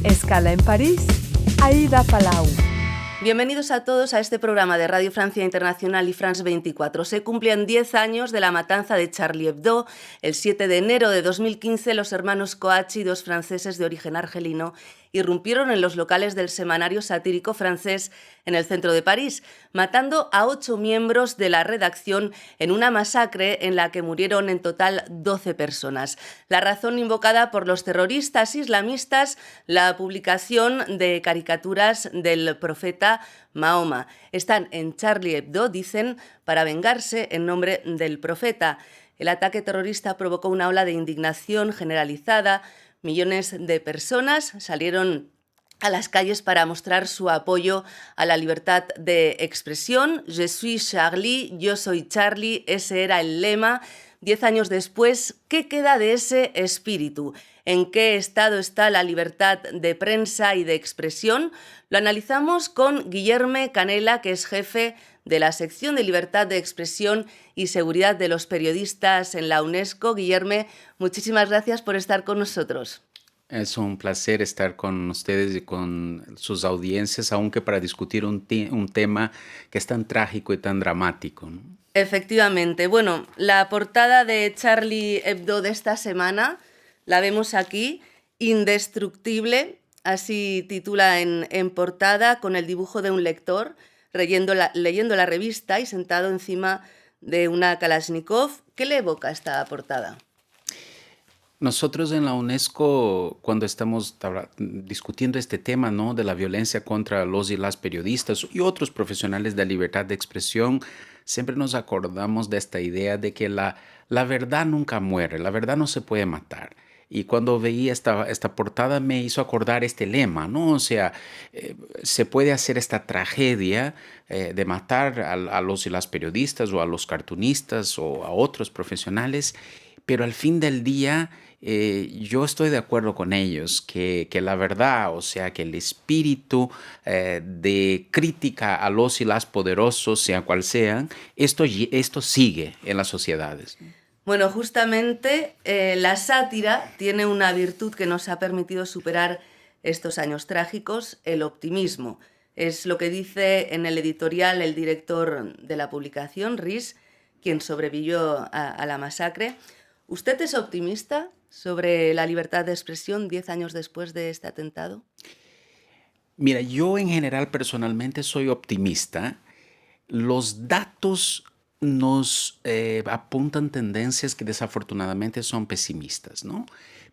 Escala en París, Aida Palau. Bienvenidos a todos a este programa de Radio Francia Internacional y France 24. Se cumplen 10 años de la matanza de Charlie Hebdo. El 7 de enero de 2015, los hermanos Coachi, dos franceses de origen argelino, irrumpieron en los locales del semanario satírico francés en el centro de París, matando a 8 miembros de la redacción en una masacre en la que murieron en total 12 personas. La razón invocada por los terroristas islamistas, la publicación de caricaturas del profeta Mahoma. Están en Charlie Hebdo, dicen, para vengarse en nombre del profeta. El ataque terrorista provocó una ola de indignación generalizada. Millones de personas salieron a las calles para mostrar su apoyo a la libertad de expresión. Je suis Charlie, yo soy Charlie, ese era el lema. 10 años después, ¿qué queda de ese espíritu? ¿En qué estado está la libertad de prensa y de expresión? Lo analizamos con Guillerme Canela, que es jefe de la sección de libertad de expresión y seguridad de los periodistas en la UNESCO. Guillerme, muchísimas gracias por estar con nosotros. Es un placer estar con ustedes y con sus audiencias, aunque para discutir un tema que es tan trágico y tan dramático, ¿no? Efectivamente. Bueno, la portada de Charlie Hebdo de esta semana la vemos aquí, Indestructible, así titula en portada, con el dibujo de un lector leyendo la revista y sentado encima de una Kalashnikov. ¿Qué le evoca esta portada? Nosotros en la UNESCO, cuando estamos discutiendo este tema, ¿no?, de la violencia contra los y las periodistas y otros profesionales de la libertad de expresión, siempre nos acordamos de esta idea de que la verdad nunca muere, la verdad no se puede matar. Y cuando veía esta portada me hizo acordar este lema, ¿no? O sea, se puede hacer esta tragedia de matar a los y las periodistas o a los cartunistas o a otros profesionales, pero al fin del día yo estoy de acuerdo con ellos que la verdad, o sea, que el espíritu de crítica a los y las poderosos, sea cual sean, esto sigue en las sociedades. Bueno, justamente la sátira tiene una virtud que nos ha permitido superar estos años trágicos, el optimismo. Es lo que dice en el editorial el director de la publicación, Riz, quien sobrevivió a la masacre. ¿Usted es optimista sobre la libertad de expresión 10 años después de este atentado? Mira, yo en general personalmente soy optimista. Los datos nos apuntan tendencias que desafortunadamente son pesimistas, ¿no?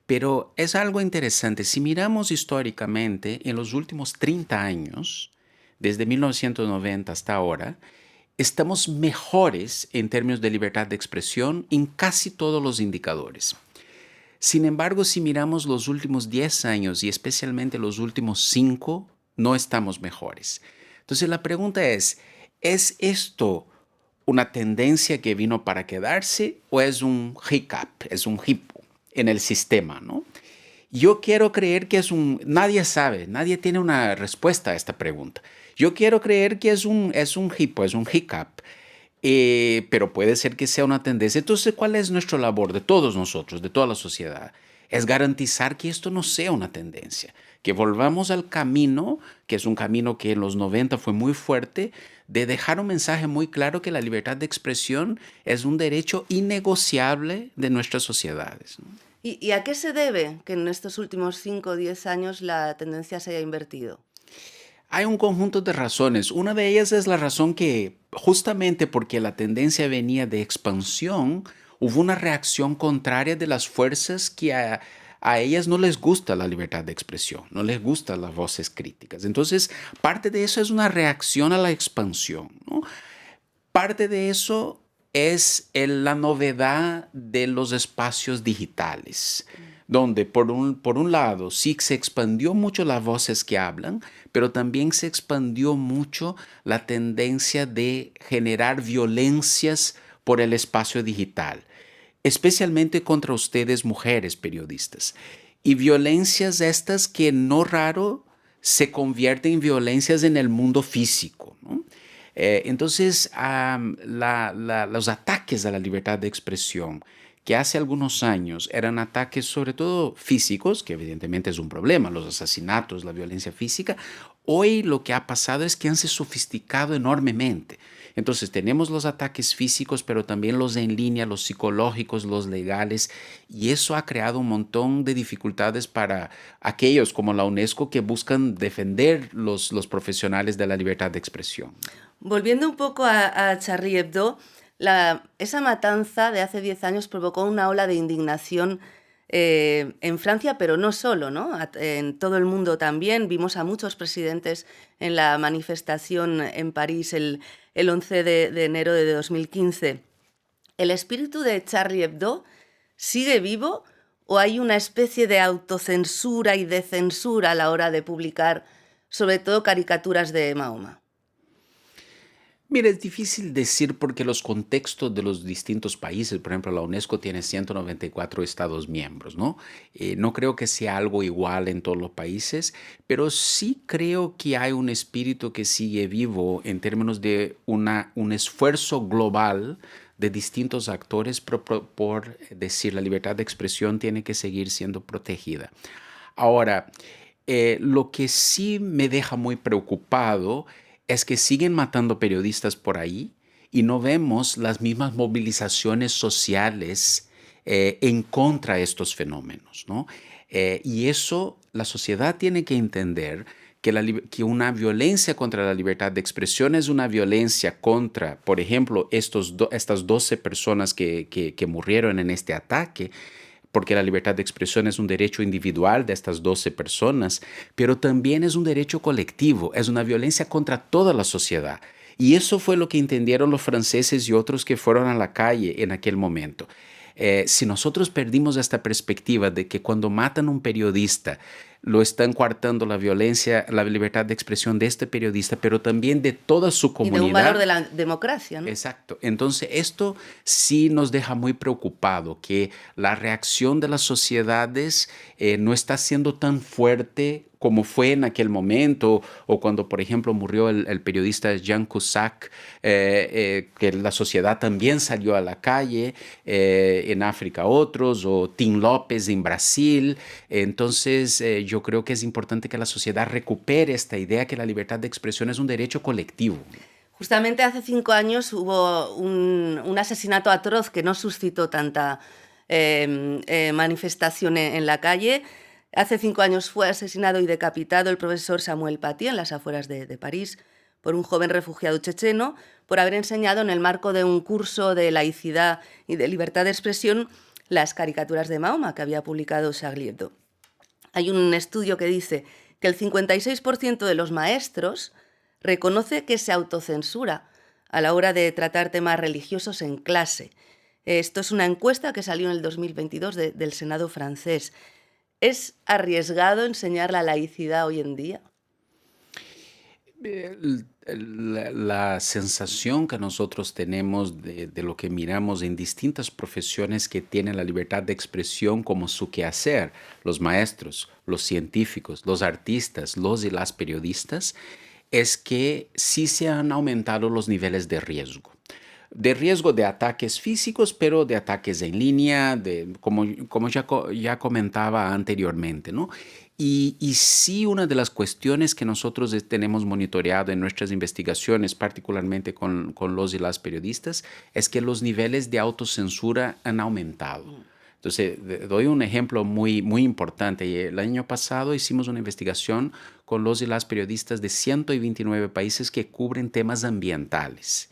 Pero es algo interesante. Si miramos históricamente, en los últimos 30 años, desde 1990 hasta ahora, estamos mejores en términos de libertad de expresión en casi todos los indicadores. Sin embargo, si miramos los últimos 10 años y especialmente los últimos 5, no estamos mejores. Entonces la pregunta ¿es esto una tendencia que vino para quedarse o es un hiccup, es un hipo en el sistema, ¿no? Yo quiero creer que nadie sabe, nadie tiene una respuesta a esta pregunta. Yo quiero creer que es un hipo, es un hiccup, pero puede ser que sea una tendencia. Entonces, ¿cuál es nuestra labor de todos nosotros, de toda la sociedad? Es garantizar que esto no sea una tendencia, que volvamos al camino, que es un camino que en los 90 fue muy fuerte, de dejar un mensaje muy claro que la libertad de expresión es un derecho innegociable de nuestras sociedades, ¿no? ¿Y a qué se debe que en estos últimos 5 o 10 años la tendencia se haya invertido? Hay un conjunto de razones. Una de ellas es la razón que, justamente porque la tendencia venía de expansión, hubo una reacción contraria de las fuerzas que a ellas no les gusta la libertad de expresión, no les gustan las voces críticas. Entonces, parte de eso es una reacción a la expansión, ¿no? Parte de eso es la novedad de los espacios digitales, donde por un lado sí se expandió mucho las voces que hablan, pero también se expandió mucho la tendencia de generar violencias por el espacio digital, especialmente contra ustedes, mujeres periodistas. Y violencias estas que no raro se convierten en violencias en el mundo físico, ¿no? Entonces, los ataques a la libertad de expresión que hace algunos años eran ataques sobre todo físicos, que evidentemente es un problema, los asesinatos, la violencia física, hoy lo que ha pasado es que han se sofisticado enormemente. Entonces tenemos los ataques físicos, pero también los en línea, los psicológicos, los legales, y eso ha creado un montón de dificultades para aquellos como la UNESCO que buscan defender los profesionales de la libertad de expresión. Volviendo un poco a Charlie Hebdo, esa matanza de hace 10 años provocó una ola de indignación en Francia, pero no solo, ¿no? En todo el mundo también. Vimos a muchos presidentes en la manifestación en París el 11 de enero de 2015. ¿El espíritu de Charlie Hebdo sigue vivo o hay una especie de autocensura y de censura a la hora de publicar, sobre todo, caricaturas de Mahoma? Mira, es difícil decir porque los contextos de los distintos países, por ejemplo, la UNESCO tiene 194 estados miembros, ¿no? No creo que sea algo igual en todos los países, pero sí creo que hay un espíritu que sigue vivo en términos de un esfuerzo global de distintos actores por decir la libertad de expresión tiene que seguir siendo protegida. Ahora, lo que sí me deja muy preocupado es que siguen matando periodistas por ahí y no vemos las mismas movilizaciones sociales en contra de estos fenómenos, ¿no? Y eso la sociedad tiene que entender que una violencia contra la libertad de expresión es una violencia contra, por ejemplo, estas 12 personas que murieron en este ataque, porque la libertad de expresión es un derecho individual de estas 12 personas, pero también es un derecho colectivo, es una violencia contra toda la sociedad. Y eso fue lo que entendieron los franceses y otros que fueron a la calle en aquel momento. Si nosotros perdimos esta perspectiva de que cuando matan a un periodista, lo están coartando la violencia, la libertad de expresión de este periodista, pero también de toda su comunidad. Y de un valor de la democracia, ¿no? Exacto. Entonces, esto sí nos deja muy preocupado, que la reacción de las sociedades no está siendo tan fuerte como fue en aquel momento, o cuando, por ejemplo, murió el periodista Jan Cusack, que la sociedad también salió a la calle, en África otros, o Tim López en Brasil. Entonces, yo creo que es importante que la sociedad recupere esta idea que la libertad de expresión es un derecho colectivo. Justamente hace 5 años hubo un asesinato atroz que no suscitó tanta manifestación en la calle. Hace 5 años fue asesinado y decapitado el profesor Samuel Paty en las afueras de París por un joven refugiado checheno por haber enseñado en el marco de un curso de laicidad y de libertad de expresión las caricaturas de Mahoma que había publicado Charlie Hebdo. Hay un estudio que dice que el 56% de los maestros reconoce que se autocensura a la hora de tratar temas religiosos en clase. Esto es una encuesta que salió en el 2022 del Senado francés. ¿Es arriesgado enseñar la laicidad hoy en día? La sensación que nosotros tenemos de lo que miramos en distintas profesiones que tienen la libertad de expresión como su quehacer, los maestros, los científicos, los artistas, los y las periodistas, es que sí se han aumentado los niveles de riesgo. De riesgo de ataques físicos, pero de ataques en línea, como ya comentaba anteriormente, ¿no? Y sí, una de las cuestiones que nosotros tenemos monitoreado en nuestras investigaciones, particularmente con los y las periodistas, es que los niveles de autocensura han aumentado. Entonces, doy un ejemplo muy, muy importante. El año pasado hicimos una investigación con los y las periodistas de 129 países que cubren temas ambientales.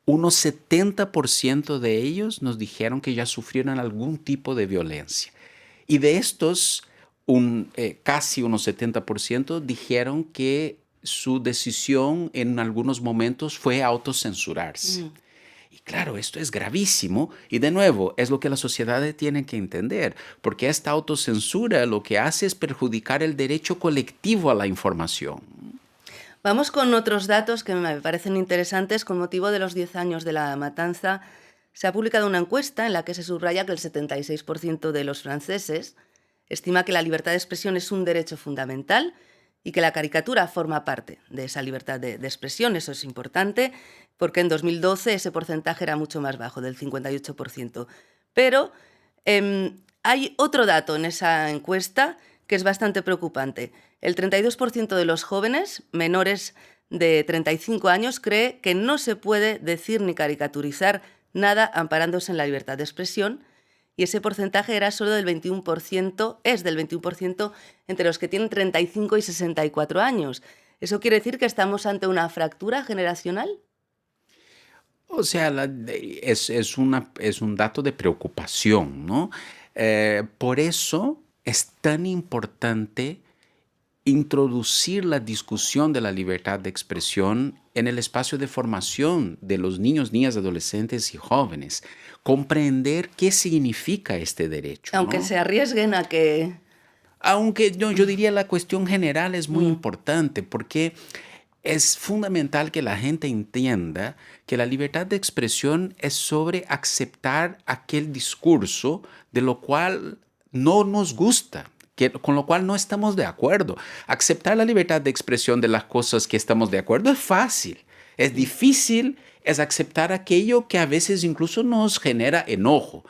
Unos 70% de ellos nos dijeron que ya sufrieron algún tipo de violencia. Y de estos, casi unos 70% dijeron que su decisión en algunos momentos fue autocensurarse. Y claro, esto es gravísimo y de nuevo es lo que la sociedad tiene que entender, porque esta autocensura lo que hace es perjudicar el derecho colectivo a la información. Vamos con otros datos que me parecen interesantes. Con motivo de los 10 años de la matanza, se ha publicado una encuesta en la que se subraya que el 76% de los franceses estima que la libertad de expresión es un derecho fundamental y que la caricatura forma parte de esa libertad de expresión. Eso es importante porque en 2012 ese porcentaje era mucho más bajo, del 58%. Pero Hay otro dato en esa encuesta que es bastante preocupante. El 32% de los jóvenes menores de 35 años cree que no se puede decir ni caricaturizar nada amparándose en la libertad de expresión, y ese porcentaje era solo del 21%, es del 21% entre los que tienen 35 y 64 años. ¿Eso quiere decir que estamos ante una fractura generacional? O sea, es un dato de preocupación, ¿no? Por eso es tan importante introducir la discusión de la libertad de expresión en el espacio de formación de los niños, niñas, adolescentes y jóvenes. Comprender qué significa este derecho, Aunque ¿no? se arriesguen a que... Aunque yo diría la cuestión general es muy importante porque es fundamental que la gente entienda que la libertad de expresión es sobre aceptar aquel discurso de lo cual no nos gusta, con lo cual no estamos de acuerdo. Aceptar la libertad de expresión de las cosas que estamos de acuerdo es fácil. Es difícil es aceptar aquello que a veces incluso nos genera enojo.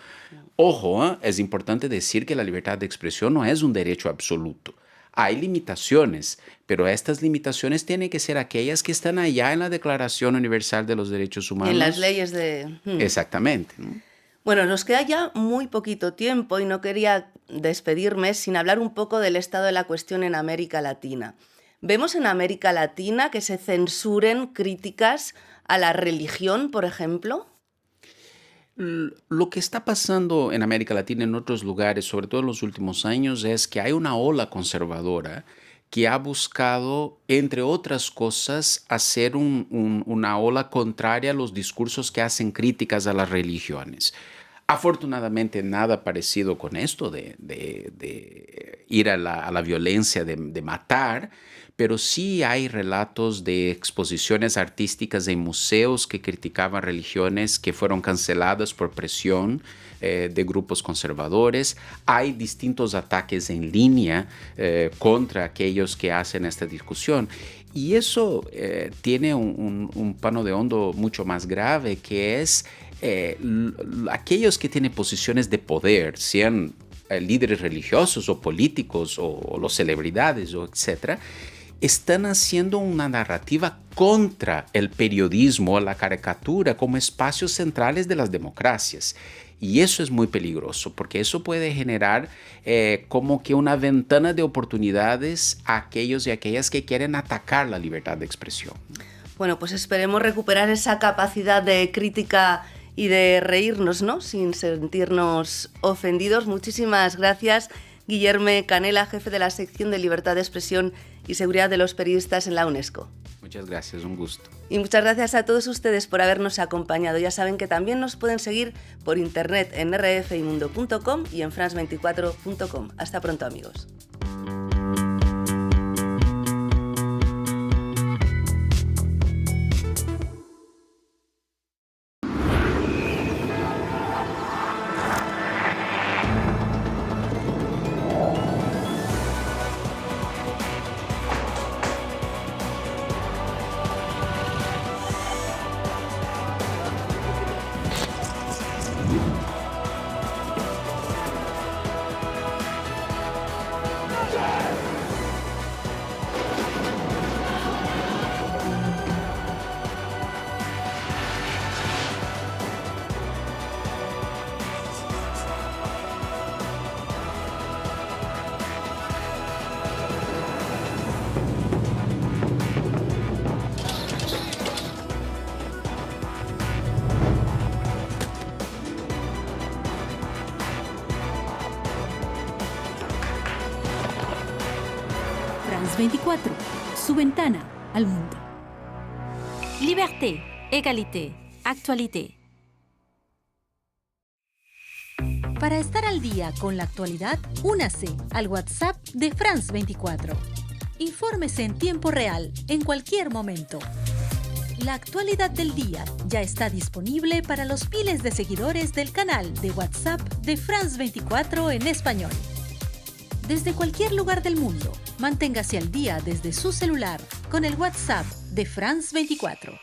Ojo, es importante decir que la libertad de expresión no es un derecho absoluto. Hay limitaciones, pero estas limitaciones tienen que ser aquellas que están allá en la Declaración Universal de los Derechos Humanos. En las leyes de... Exactamente, ¿no? Bueno, nos queda ya muy poquito tiempo y no quería despedirme sin hablar un poco del estado de la cuestión en América Latina. ¿Vemos en América Latina que se censuren críticas a la religión, por ejemplo? Lo que está pasando en América Latina y en otros lugares, sobre todo en los últimos años, es que hay una ola conservadora que ha buscado, entre otras cosas, hacer una ola contraria a los discursos que hacen críticas a las religiones. Afortunadamente, nada parecido con esto de ir a la violencia, de matar, pero sí hay relatos de exposiciones artísticas en museos que criticaban religiones que fueron canceladas por presión de grupos conservadores. Hay distintos ataques en línea contra aquellos que hacen esta discusión. Y eso tiene un pano de hondo mucho más grave, que es aquellos que tienen posiciones de poder, sean líderes religiosos o políticos o los celebridades, o etcétera, están haciendo una narrativa contra el periodismo, la caricatura, como espacios centrales de las democracias. Y eso es muy peligroso, porque eso puede generar como que una ventana de oportunidades a aquellos y aquellas que quieren atacar la libertad de expresión. Bueno, pues esperemos recuperar esa capacidad de crítica y de reírnos, ¿no?, sin sentirnos ofendidos. Muchísimas gracias, Guillerme Canela, jefe de la sección de Libertad de Expresión y Seguridad de los Periodistas en la UNESCO. Muchas gracias, un gusto. Y muchas gracias a todos ustedes por habernos acompañado. Ya saben que también nos pueden seguir por internet en rfimundo.com y en france24.com. Hasta pronto, amigos. France 24, su ventana al mundo. Liberté, égalité, actualité. Para estar al día con la actualidad, únase al WhatsApp de France 24. Infórmese en tiempo real, en cualquier momento. La actualidad del día ya está disponible para los miles de seguidores del canal de WhatsApp de France 24 en español. Desde cualquier lugar del mundo, manténgase al día desde su celular con el WhatsApp de France 24.